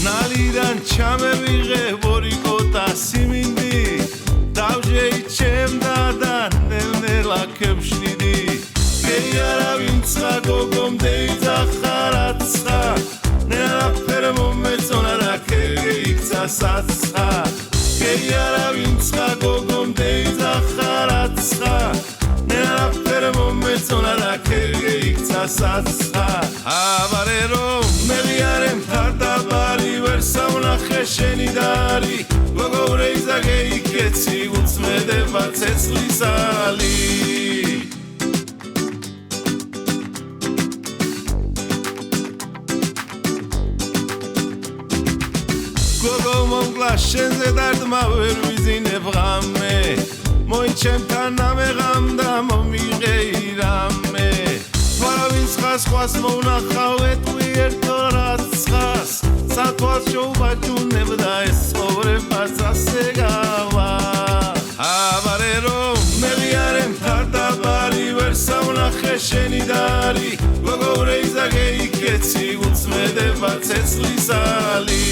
ნალიდან ჩამევიღე ორი კოტა სიმინდი დავშეიჩემდა და ნელ-ნელა ქებშნიდი გეი არავინცა გოგომ დეიძახარაცა ნელაფერ მომეწონა და ქეიქცა საცა გეი არავინცა გოგომ დეიძახარაცა ნელაფერ მომეწონა და ქეიქცა საცა აბარე რომ მელიარე მფარდაბარი ვერ სავნახე შენი დარი გოგო რეიზა გეიქეცი უწმედება ცეცხლისალი გოგო მომკლა შენზე დარდმა ვერ ვიზინებ ღამე მოიჩემთან ამეღამ და მომიღეი რამე ვარავინ სხვას მოვნახავ ეტყვი ერთო რაცხას სათვალს შოუბაჭუნებდა ეს ცხოვრებას ასე გავა აბარე რომ მელიარე მფარდაბარი ვერ სავნახე შენი დარი გოგო რეიზა გეიქეცი უწმედება ცეცხლისალი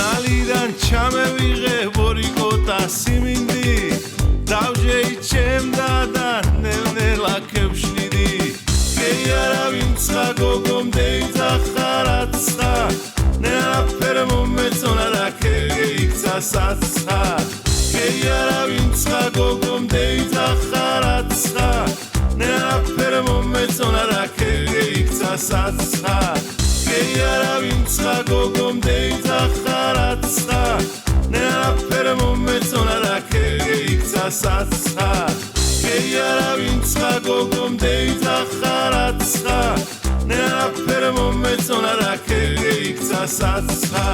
ნალიდან ჩამევიღე ორი კოტა სიმინდი დავშეიჩემდა და ნელ-ნელა ქებშნიდი გეი არავინცა გოგომ დეიძახარაცა ნელაფერ მომეწონა და ქეიქცა საცა გეი არავინცა გოგომ დეიძახარაცა ნელაფერ მომეწონა და ქეიქცა საცა გეი არავინცა გოგომ დეიძახარაცა ნელაფერ მომეწონა და ქეიქცა საცა გეი არავინცა გოგომ დეიძახარაცა ნელაფერ მომეწონა და ქეიქცა საცა